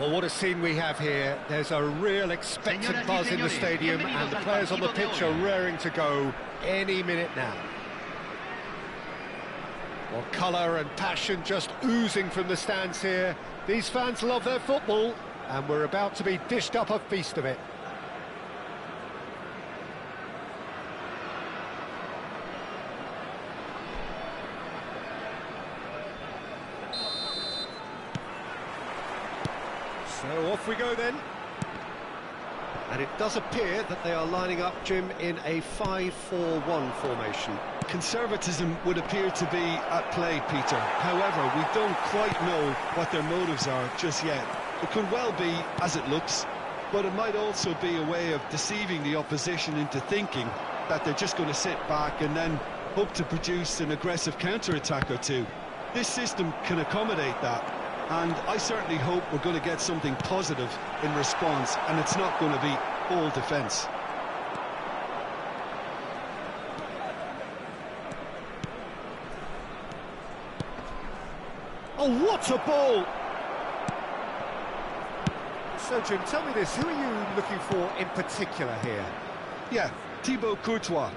Well, what a scene we have here. There's a real expectant buzz in the stadium, and the players on the pitch are raring to go any minute now. Well, colour and passion just oozing from the stands here. These fans love their football, and we're about to be dished up a feast of it. So off we go then. And it does appear that they are lining up, Jim, in a 5-4-1 formation. Conservatism would appear to be at play, Peter. However, we don't quite know what their motives are just yet. It could well be as it looks, but it might also be a way of deceiving the opposition into thinking that they're just going to sit back and then hope to produce an aggressive counter-attack or two. This system can accommodate that. And I certainly hope we're going to get something positive in response, and it's not going to be all defence. Oh, what a ball! So, Jim, tell me this, who are you looking for in particular here? Yeah, Thibaut Courtois.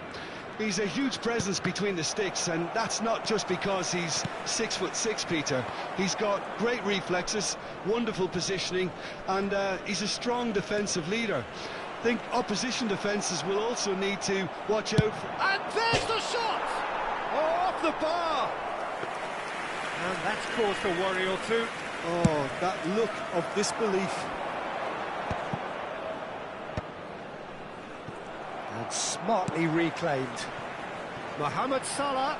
He's a huge presence between the sticks, and that's not just because he's 6'6", Peter. He's got great reflexes, wonderful positioning, and he's a strong defensive leader. I think opposition defences will also need to watch out for... And there's the shot! Oh, off the bar! And that's caused a worry or two. Oh, that look of disbelief. And smartly reclaimed. Mohamed Salah.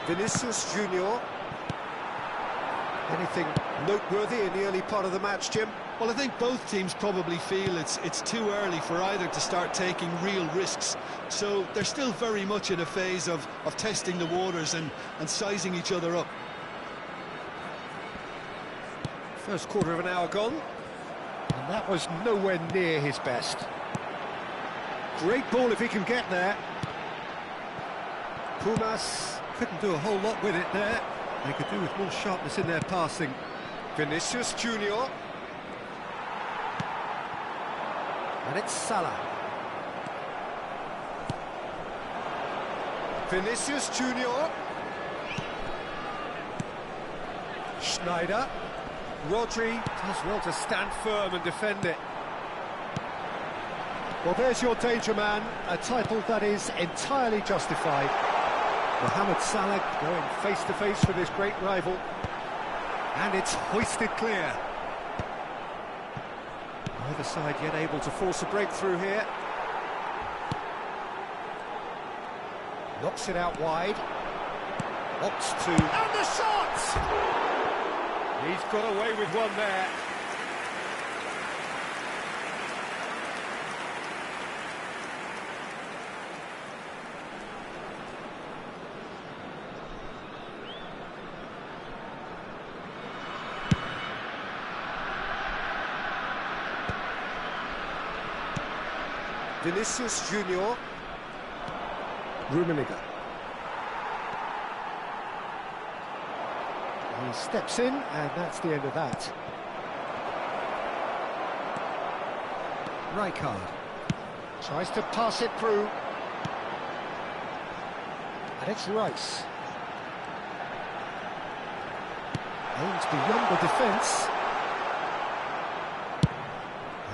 Vinicius Junior. Anything noteworthy in the early part of the match, Jim? Well, I think both teams probably feel it's too early for either to start taking real risks. So they're still very much in a phase of testing the waters and sizing each other up. First quarter of an hour gone. And that was nowhere near his best. Great ball if he can get there. Pumas couldn't do a whole lot with it there. They could do with more sharpness in their passing. Vinicius Junior. And it's Salah. Vinicius Junior. Schneider. Rodri does well to stand firm and defend it. Well, there's your danger man, a title that is entirely justified. Mohamed Salah going face-to-face with his great rival. And it's hoisted clear. Neither side yet able to force a breakthrough here. Knocks it out wide. Opts to... And the shot! He's got away with one there. Vinicius Junior. Rummenigge. He steps in, and that's the end of that. Rijkaard tries to pass it through. And it's Rice. Aims beyond the defence.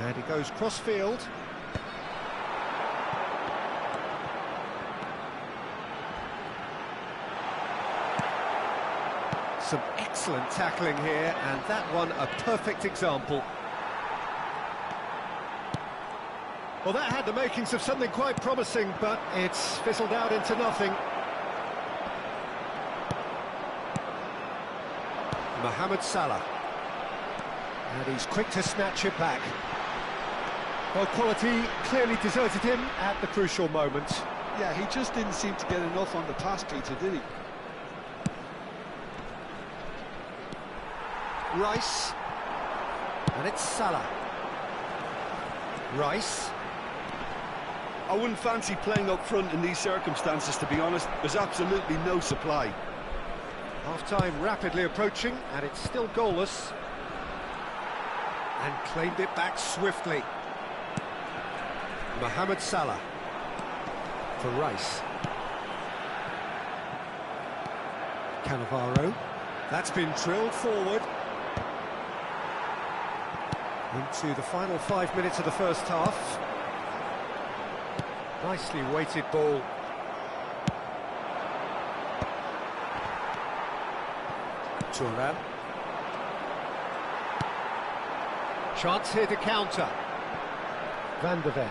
And he goes cross-field. Some excellent tackling here, and that one a perfect example. Well, that had the makings of something quite promising, but it's fizzled out into nothing. Mohamed Salah. And he's quick to snatch it back. Well, quality clearly deserted him at the crucial moment. Yeah, he just didn't seem to get enough on the pass, Peter, did he? Rice. And it's Salah. Rice. I wouldn't fancy playing up front in these circumstances, to be honest. There's absolutely no supply. Half-time rapidly approaching, and it's still goalless. And claimed it back swiftly. Mohamed Salah for Rice. Cannavaro. That's been drilled forward. Into the final 5 minutes of the first half. Nicely weighted ball. Thuram. Chance here to counter. Van de Ven.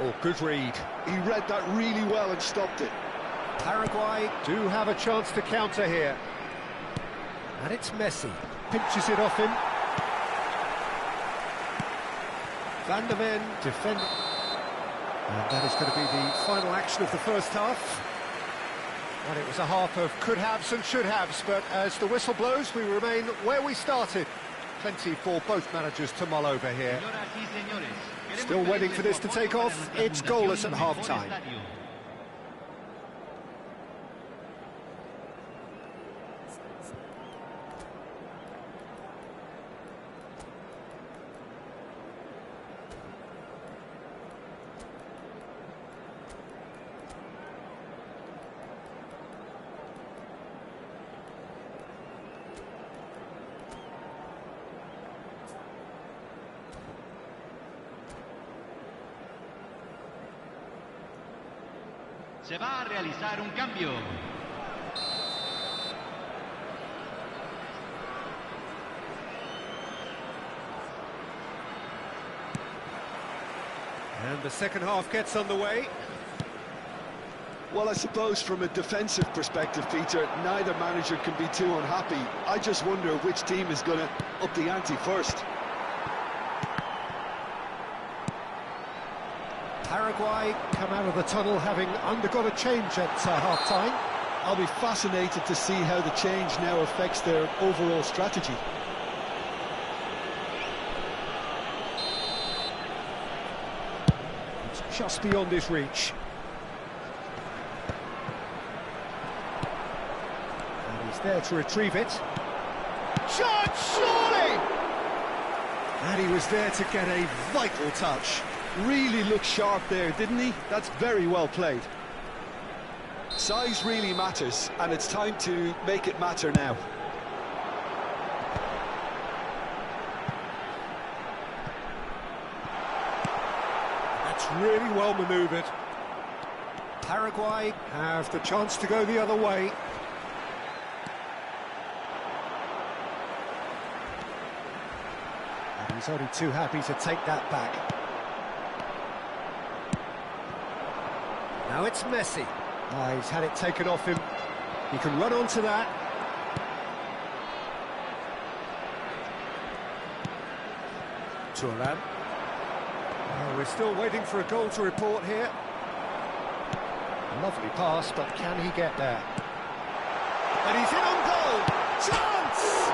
Oh, good read. He read that really well and stopped it. Paraguay do have a chance to counter here. And it's Messi. Pinches it off him. Van de Ven defend. And that is going to be the final action of the first half. And it was a half of could-haves and should-haves, but as the whistle blows, we remain where we started. Plenty for both managers to mull over here. Still waiting for this to take off. It's goalless at half-time. Se va a realizar un cambio. And the second half gets underway. Well, I suppose from a defensive perspective, Peter, neither manager can be too unhappy. I just wonder which team is going to up the ante first. Paraguay come out of the tunnel having undergone a change at half-time. I'll be fascinated to see how the change now affects their overall strategy. It's just beyond his reach. And he's there to retrieve it. Shot, surely! And he was there to get a vital touch. Really looked sharp there, didn't he? That's very well played. Size really matters, and it's time to make it matter now. That's really well manoeuvred. Paraguay have the chance to go the other way. And he's only too happy to take that back. Now it's Messi. Oh, he's had it taken off him. He can run onto that. Thuram. Oh, we're still waiting for a goal to report here. Lovely pass, but can he get there? And he's in on goal! Chance!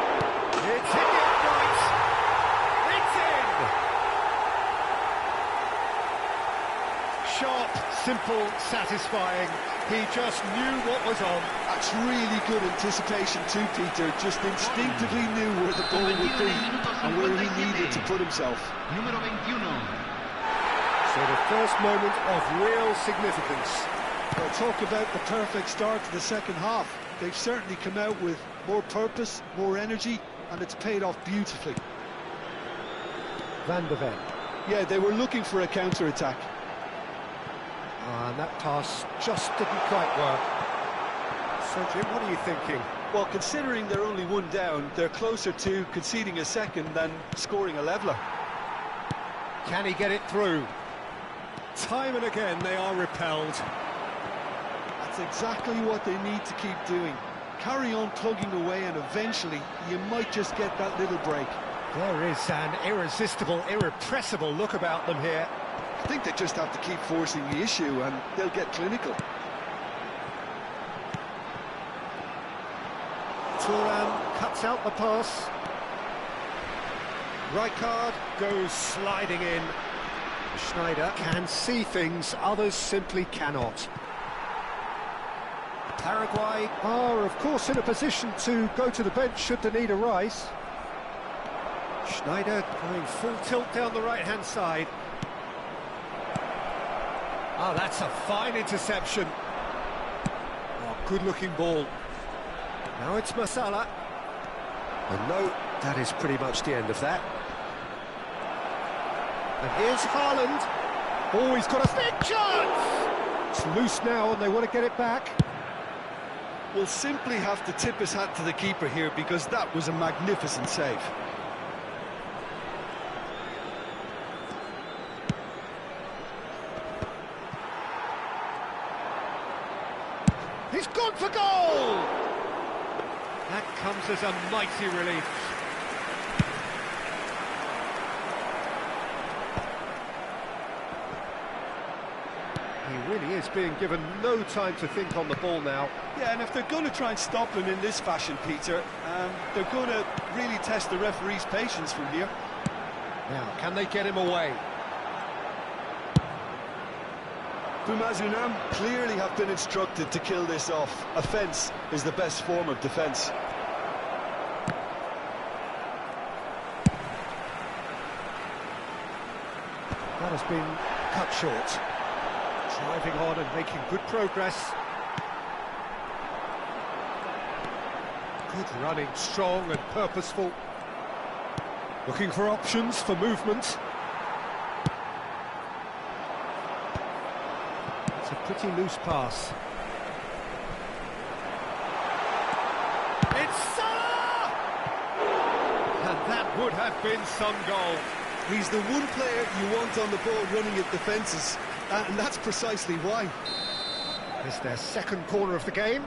It's hit the upright! It's in! Sharp, simple, satisfying. He just knew what was on. That's really good anticipation too, Peter. Just instinctively knew where the ball would be and where he needed to put himself. Número 21. So the first moment of real significance. Well, talk about the perfect start to the second half. They've certainly come out with more purpose, more energy, and it's paid off beautifully. Van de Ven. Yeah, they were looking for a counter-attack. And that pass just didn't quite work. So, Jim, what are you thinking? Well, considering they're only one down, they're closer to conceding a second than scoring a leveller. Can he get it through? Time and again they are repelled. That's exactly what they need to keep doing. Carry on plugging away and eventually you might just get that little break. There is an irresistible, irrepressible look about them here. I think they just have to keep forcing the issue and they'll get clinical. Thuram cuts out the pass. Rijkaard goes sliding in. Schneider can see things others simply cannot. Paraguay are, of course, in a position to go to the bench should the need arise. Schneider going full tilt down the right-hand side. Oh, that's a fine interception. Oh, good-looking ball. Now it's Masala. And no, that is pretty much the end of that. And here's Haaland. Oh, he's got a big chance! It's loose now and they want to get it back. Will simply have to tip his hat to the keeper here because that was a magnificent save. He's gone for goal! That comes as a mighty relief. He really is being given no time to think on the ball now. Yeah, and if they're going to try and stop him in this fashion, Peter, they're going to really test the referee's patience from here. Now, can they get him away? Pumas Unam clearly have been instructed to kill this off. Offence is the best form of defence. That has been cut short. Driving on and making good progress. Good running, strong and purposeful. Looking for options for movement. It's a pretty loose pass. It's Salah! And that would have been some goal. He's the one player you want on the ball running at defences, and that's precisely why. It's their second corner of the game.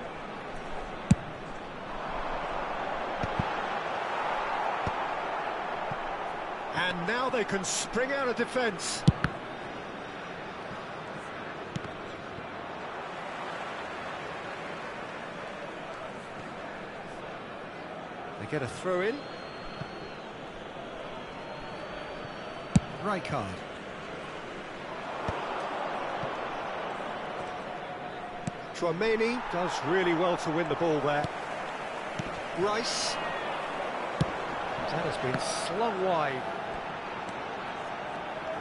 And now they can spring out of defence. They get a throw in. Rijkaard. Tchouameni does really well to win the ball there. Rice. That has been slung wide.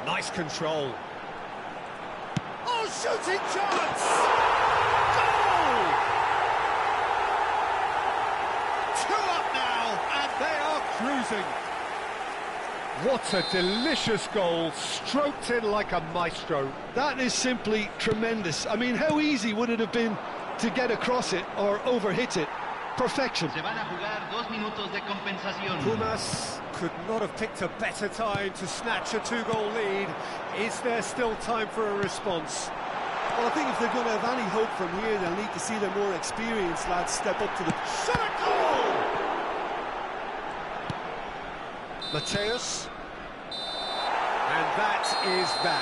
Nice control. Oh, shooting chance! Goal! 2 up now, and they are cruising. What a delicious goal, stroked in like a maestro. That is simply tremendous. I mean, how easy would it have been to get across it or overhit it? Perfection. Se van a jugar 2 minutos de compensación. Pumas could not have picked a better time to snatch a 2-goal lead. Is there still time for a response? Well, I think if they're going to have any hope from here, they'll need to see the more experienced lads step up to the... Shot a goal! Mateus. And that is that.